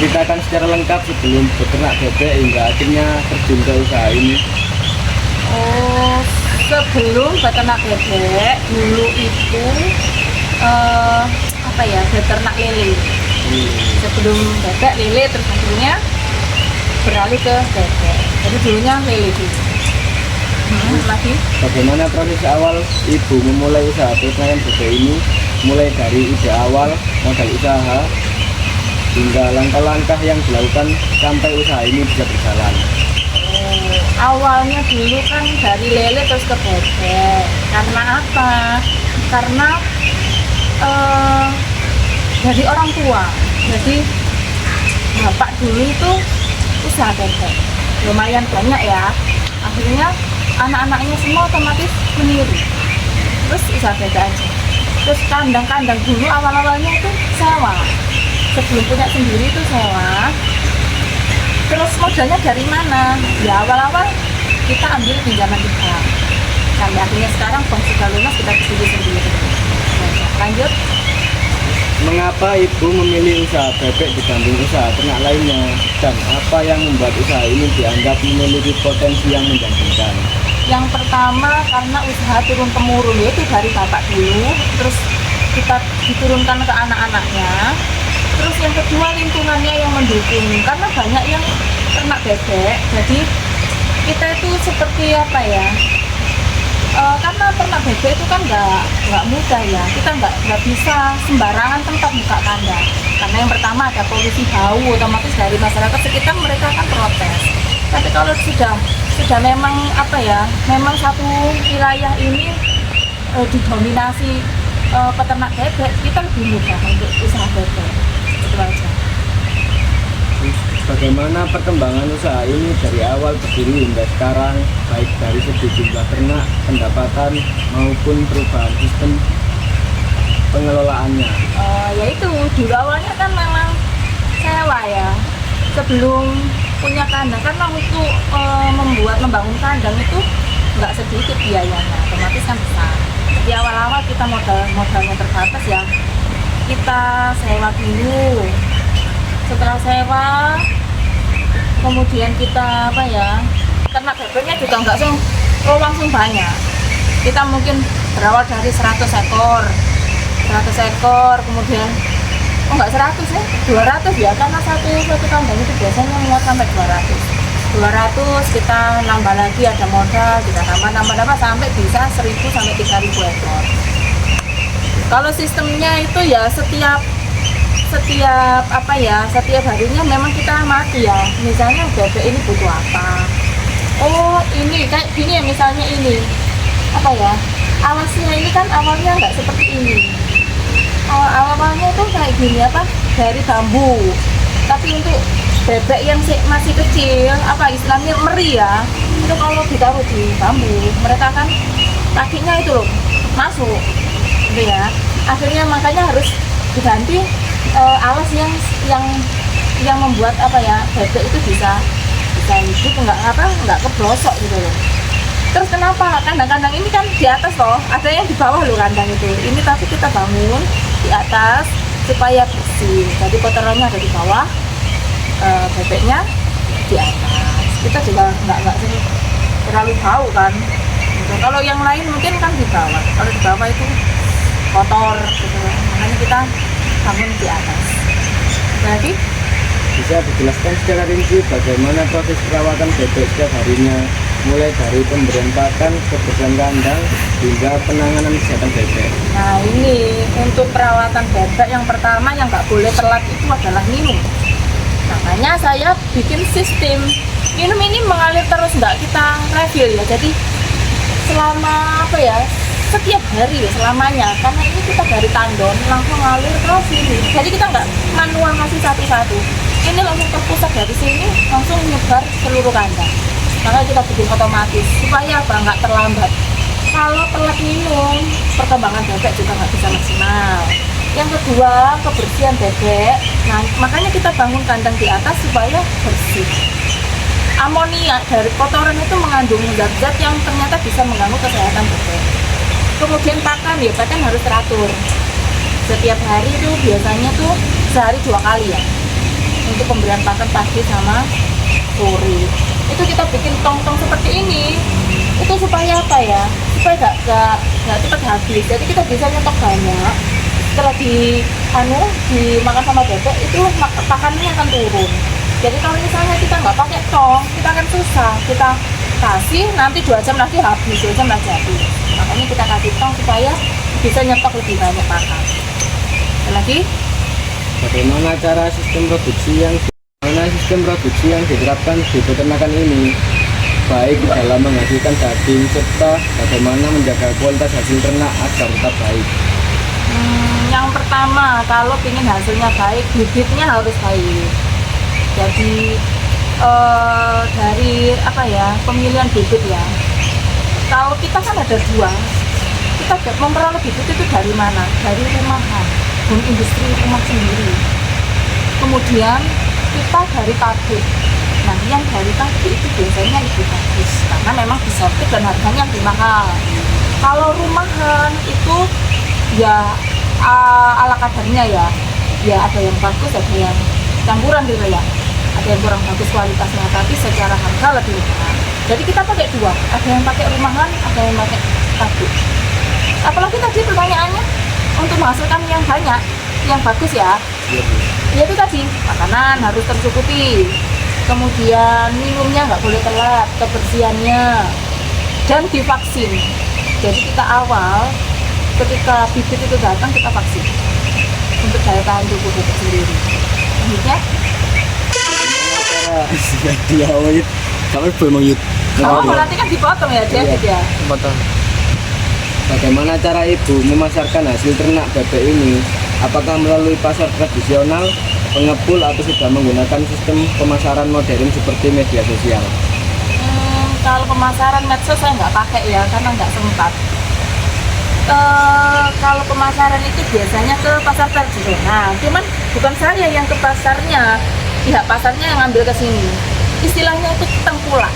Ceritakan secara lengkap sebelum beternak bebek hingga akhirnya terjun ke usaha ini. Oh, sebelum beternak bebek dulu itu apa ya, beternak lele. Sebelum bebek lele, terus akhirnya beralih ke bebek. Jadi dulunya lele dulu. Lagi. Bagaimana proses awal ibu memulai usaha peternakan bebek ini? Mulai dari ide awal, modal usaha, hingga langkah-langkah yang dilakukan sampai usaha ini bisa berjalan. Awalnya dulu kan dari lele terus ke bebek. Karena apa? Karena dari orang tua. Jadi bapak dulu itu usaha bebek, lumayan banyak ya. Akhirnya anak-anaknya semua otomatis meniru. Terus usaha bebek aja. Terus kandang-kandang dulu awal-awalnya itu sewa. Sebelum punya sendiri itu sewa. Terus modalnya dari mana? Ya awal-awal kita ambil pinjaman di bank. Sampai akhirnya sekarang bank sudah lunas, kita berdiri sendiri. Lanjut. Mengapa ibu memilih usaha bebek dibanding usaha ternak lainnya? Dan apa yang membuat usaha ini dianggap memiliki potensi yang menjanjikan? Yang pertama karena usaha turun-temurun, yaitu dari bapak dulu, terus kita diturunkan ke anak-anaknya. Terus yang kedua lingkungannya yang mendukung, karena banyak yang ternak bebek, jadi kita itu seperti apa ya, karena ternak bebek itu kan nggak mudah ya, kita nggak bisa sembarangan tempat buka kandang, karena yang pertama ada polusi bau, otomatis dari masyarakat sekitar mereka akan protes. Tapi kalau sudah memang apa ya, memang satu wilayah ini didominasi peternak bebek, kita lebih mudah untuk usaha bebek. Itu aja. Bagaimana perkembangan usaha ini dari awal berdiri hingga sekarang, baik dari segi jumlah ternak, pendapatan, maupun perubahan sistem pengelolaannya? Yaitu dulu awalnya kan memang sewa ya, sebelum punya kandang, karena untuk membangun kandang itu nggak sedikit biayanya, otomatis kan besar. Di awal-awal kita modalnya terbatas ya, kita sewa dulu. Setelah sewa, kemudian kita apa ya, ternak bebeknya juga nggak langsung banyak. Kita mungkin berawal dari 100 ekor, kemudian nggak 100 ya, 200 ya, karena satu kandang itu biasanya muat sampai 200 kita nambah lagi, ada modal, kita tambah sampai bisa 1000 sampai 3000 ekor. Kalau sistemnya itu ya setiap apa ya, setiap harinya memang kita amati ya, misalnya bebek ini butuh apa, oh ini kayak gini ya, misalnya ini apa ya, alasnya ini kan awalnya nggak seperti ini, awalnya itu kayak gini apa, dari bambu. Tapi untuk bebek yang masih kecil, apa istilahnya meri ya, itu kalau ditaruh di bambu mereka kan kakinya itu loh masuk gitu ya. Akhirnya makanya harus diganti alas yang membuat apa ya, bebek itu bisa hidup, nggak keblosok gitu loh. Terus kenapa kandang-kandang ini kan di atas loh, ada yang di bawah loh kandang itu. Ini tapi kita bangun di atas supaya bersih. Jadi kotorannya ada di bawah, bebeknya di atas. Kita juga nggak terlalu bau kan. Gitu. Kalau yang lain mungkin kan di bawah. Kalau di bawah itu kotor gitu. Makanya kita bangun di atas. Jadi Bisa dijelaskan secara rinci bagaimana proses perawatan bebek setiap harinya, mulai dari pemberian pakan, kebersihan kandang, hingga penanganan kesehatan bebek. nah ini untuk perawatan bebek, yang pertama yang nggak boleh telat itu adalah minum. Makanya saya bikin sistem minum ini mengalir terus, nggak kita refill ya. Jadi selama apa ya, setiap hari ya, selamanya, karena ini kita dari tandon langsung ngalir ke sini, jadi kita nggak manual ngasih satu-satu, ini langsung terpusat dari sini langsung nyebar seluruh kandang. Makanya kita bikin otomatis supaya apa, nggak terlambat. Kalau telat minum, perkembangan bebek juga nggak bisa maksimal. Yang kedua, kebersihan bebek. Nah, makanya kita bangun kandang di atas supaya bersih. Amonia dari kotoran itu mengandung zat-zat yang ternyata bisa mengganggu kesehatan bebek. Kemudian pakan ya, pakan harus teratur. Setiap hari itu biasanya tuh sehari 2 kali ya. untuk pemberian pakan pagi sama sore. Itu kita bikin tong-tong seperti ini itu supaya apa ya, supaya gak cepat habis. Jadi kita bisa nyetok banyak, setelah dimakan sama bebek itu pakannya akan turun. Jadi kalau misalnya kita nggak pakai tong, kita akan susah. Kita kasih nanti 2 jam lagi habis, 2 jam lagi habis. Makanya kita kasih tong supaya bisa nyetok lebih banyak pakan. Ada lagi? Bagaimana sistem produksi yang diterapkan di peternakan ini, baik dalam menghasilkan daging serta bagaimana menjaga kualitas hasil ternak agar tetap baik. Yang pertama, kalau ingin hasilnya baik, bibitnya harus baik. Jadi dari pemilihan bibit ya. Kalau kita kan ada 2, kita memperoleh bibit itu dari mana? Dari rumahan, industri rumah sendiri. Kemudian kita dari pabrik. Nah, yang dari pabrik itu biasanya lebih bagus karena memang disortir dan harganya lebih mahal. Kalau rumahan itu ya ala kadarnya ya ada yang bagus, ada yang campuran gitu ya, ada yang kurang bagus kualitasnya, tapi secara harga lebih murah. Jadi kita pakai 2, ada yang pakai rumahan, ada yang pakai pabrik. Apalagi tadi pertanyaannya untuk menghasilkan yang banyak, yang bagus ya, ya itu tadi makanan harus tercukupi, kemudian minumnya nggak boleh telat, kebersihannya, dan divaksin. Jadi kita awal ketika bibit itu datang kita vaksin untuk daya tahan tubuh bibit sendiri. Selanjutnya Diawet kamu belum yut. nanti kan dipotong ya dia ya. Potong. Bagaimana cara ibu memasarkan hasil ternak bebek ini? Apakah melalui pasar tradisional, pengepul, atau sudah menggunakan sistem pemasaran modern seperti media sosial? Kalau pemasaran medsos saya nggak pakai ya, karena nggak sempat. Kalau pemasaran itu biasanya ke pasar tradisional, cuman bukan saya yang ke pasarnya, pihak pasarnya yang ngambil ke sini. Istilahnya itu tengkulak.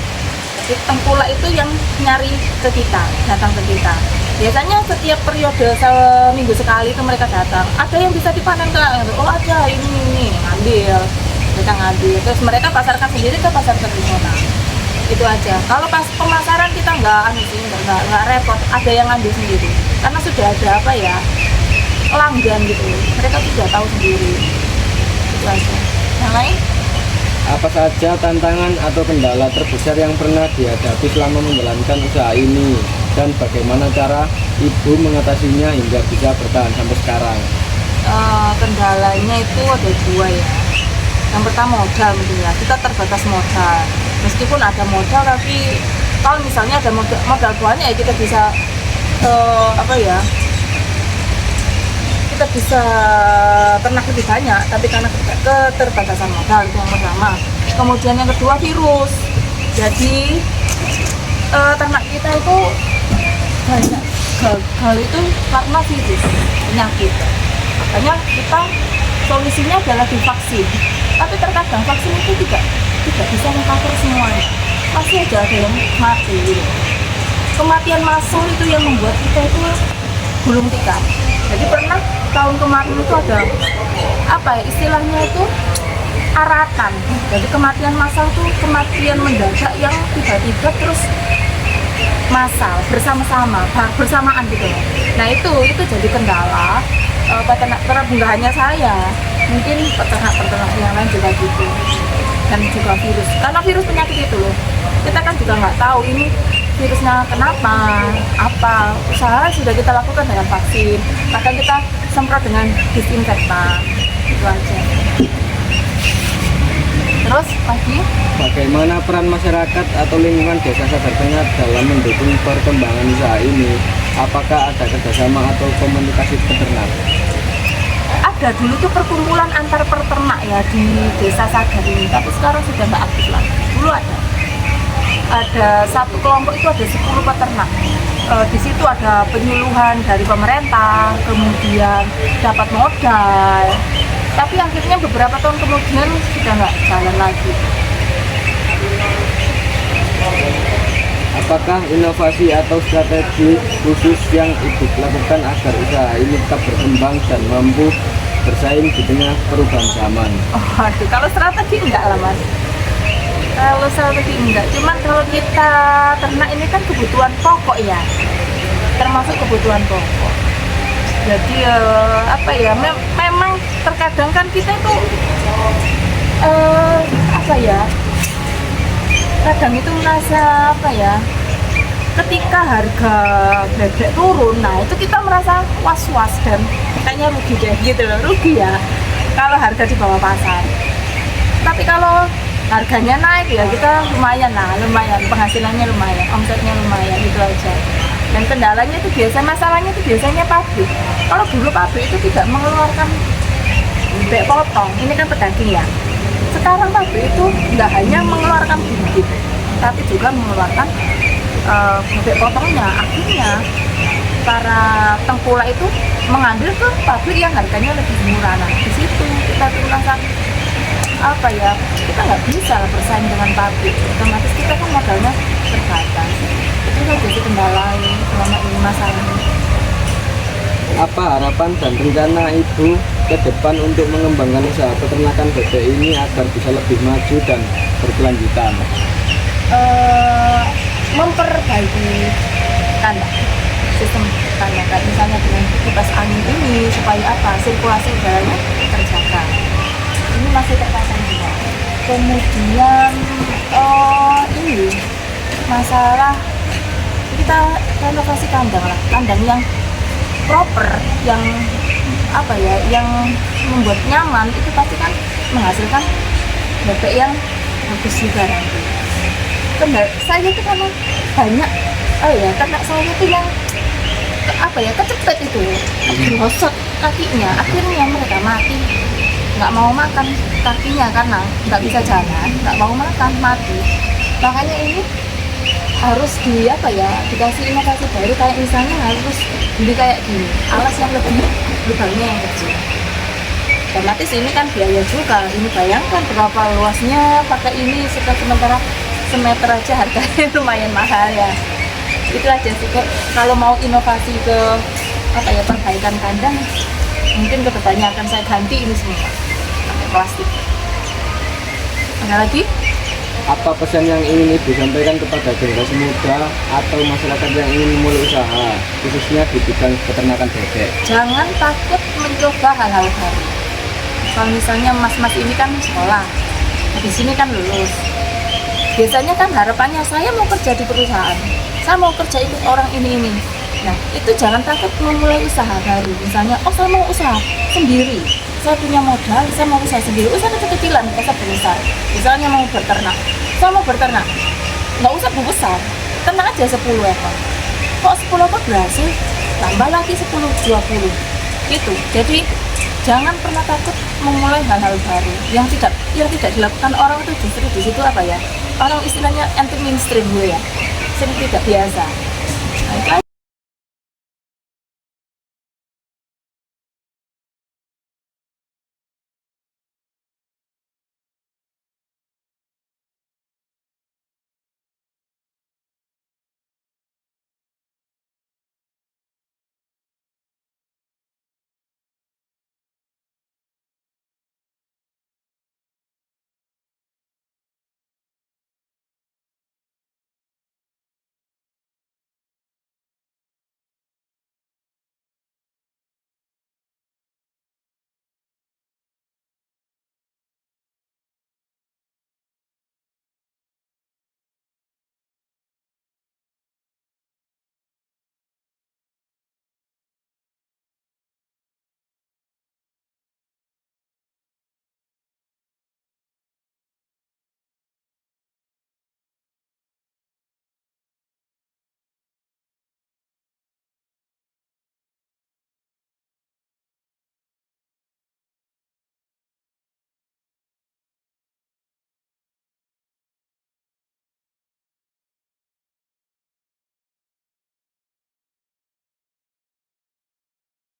Jadi tengkulak itu yang nyari ke kita, datang ke kita. Biasanya setiap periode seminggu sekali itu mereka datang. Ada yang bisa dipanen ke, oh ada ini ngambil, mereka ngambil. Terus mereka pasarkan sendiri ke pasar tradisional. Itu aja. Kalau pas pemasaran kita nggak repot, ada yang ngambil sendiri. Karena sudah ada pelanggan gitu. Mereka sudah tahu sendiri. Itu aja. Yang lain? Apa saja tantangan atau kendala terbesar yang pernah dihadapi selama menjalankan usaha ini, dan bagaimana cara ibu mengatasinya hingga bisa bertahan sampai sekarang? Kendalanya itu ada 2 ya. Yang pertama modal mungkin ya, kita terbatas modal. Meskipun ada modal, tapi kalau misalnya ada modal banyak ya kita bisa kita bisa ternak lebih banyak, tapi karena keterbatasan modal itu yang pertama. Kemudian yang kedua virus. Jadi ternak kita itu banyak gagal itu karena virus, penyakit. Makanya kita solusinya adalah divaksin. Tapi terkadang vaksin itu tidak bisa meng-cover semuanya. Masih aja ada yang mati gitu. Kematian massal itu yang membuat kita itu gulung tikar. Jadi pernah tahun kemarin itu ada istilahnya itu aratan. Jadi kematian massal itu kematian mendadak yang tiba-tiba terus massal bersamaan gitu. Nah itu jadi kendala peternak bukan hanya saya, mungkin peternak yang lain juga gitu. Dan juga virus, karena virus penyakit itu loh, kita kan juga nggak tahu ini virusnya kenapa, usaha sudah kita lakukan dengan vaksin, bahkan kita semprot dengan disinfektan, itu aja. Terus lagi, bagaimana peran masyarakat atau lingkungan desa Sadar Tengah dalam mendukung perkembangan usaha ini? Apakah ada kerjasama atau komunikasi peternak? Ada dulu tuh perkumpulan antar peternak ya di desa Sadar ini, tapi sekarang sudah nggak aktif lagi. Dulu ada satu kelompok itu ada 10 peternak. Di situ ada penyuluhan dari pemerintah, kemudian dapat modal. Tapi akhirnya beberapa tahun kemudian sudah nggak jalan lagi. Apakah inovasi atau strategi khusus yang ibu lakukan agar usaha ini tetap berkembang dan mampu bersaing di tengah perubahan zaman? Oh, aduh, kalau strategi enggak lah mas. Kalau strategi enggak, cuman kalau kita ternak ini kan kebutuhan pokok ya, termasuk kebutuhan pokok. Jadi apa ya, memang terkadang kan kita itu apa ya, kadang itu merasa apa ya, ketika harga bebek turun, nah itu kita merasa was-was dan kayaknya rugi deh gitu loh, rugi ya kalau harga di bawah pasar. Tapi kalau harganya naik ya kita lumayan, penghasilannya lumayan, omsetnya lumayan, itu aja. Dan kendalanya itu masalahnya itu biasanya pabrik. Kalau dulu pabrik itu tidak mengeluarkan bebek potong, ini kan pedaging ya. Sekarang pabrik itu tidak hanya mengeluarkan bibit, tapi juga mengeluarkan bebek potongnya. Akhirnya para tengkulak itu mengambil ke pabrik yang harganya lebih murah. Nah di situ kita tuh merasa apa ya, kita nggak bisa bersaing dengan pabrik, otomatis kita kan modalnya terbatas. Itu kan jadi kendala selama ini masa ini. Apa harapan dan rencana Ibu ke depan untuk mengembangkan usaha peternakan bebek ini agar bisa lebih maju dan berkelanjutan? Memperbaiki kandang, sistem kandang, misalnya dengan kipas angin ini supaya apa, sirkulasi udaranya terjaga. Ini masih terpasang juga. Kemudian ini masalah kita renovasi kandang lah, kandang yang proper, yang apa ya, yang membuat nyaman, itu pasti kan menghasilkan bebek yang bagus juga nanti. Saya itu karena banyak ternak saya itu yang apa ya, kecepet itu gosot kakinya, akhirnya mereka mati, nggak mau makan kakinya karena nggak bisa jalan, nggak mau makan, mati. Makanya ini harus dikasih inovasi baru, kayak misalnya harus beli kayak gini, alas yang lebih lubangnya yang kecil. Otomatis ini kan biaya juga, ini bayangkan berapa luasnya pakai ini, sementara semeter aja harganya lumayan mahal ya. Itu aja sih kok, kalau mau inovasi ke perbaikan kandang, mungkin kedepannya akan saya ganti ini semua pakai plastik. Ada lagi? Apa pesan yang ingin Ibu sampaikan kepada generasi muda atau masyarakat yang ingin memulai usaha, khususnya di bidang peternakan bebek? Jangan takut mencoba hal-hal baru. Kalau misalnya mas-mas ini kan sekolah, di sini kan lulus. Biasanya kan harapannya saya mau kerja di perusahaan, saya mau kerja ikut orang ini. Nah itu jangan takut memulai usaha baru. Misalnya, saya mau usaha sendiri, saya punya modal, saya mau usaha sendiri, usaha kecil-kecilan, nggak usah besar. Misalnya mau berternak, saya mau berternak, nggak usah besar, ternak aja 10 ekor. Kok 10 ekor berhasil, tambah lagi 10, 20 gitu. Jadi jangan pernah takut memulai hal-hal baru yang tidak dilakukan orang itu. Justru di situ orang istilahnya anti mainstream ya, sering tidak biasa. Nah,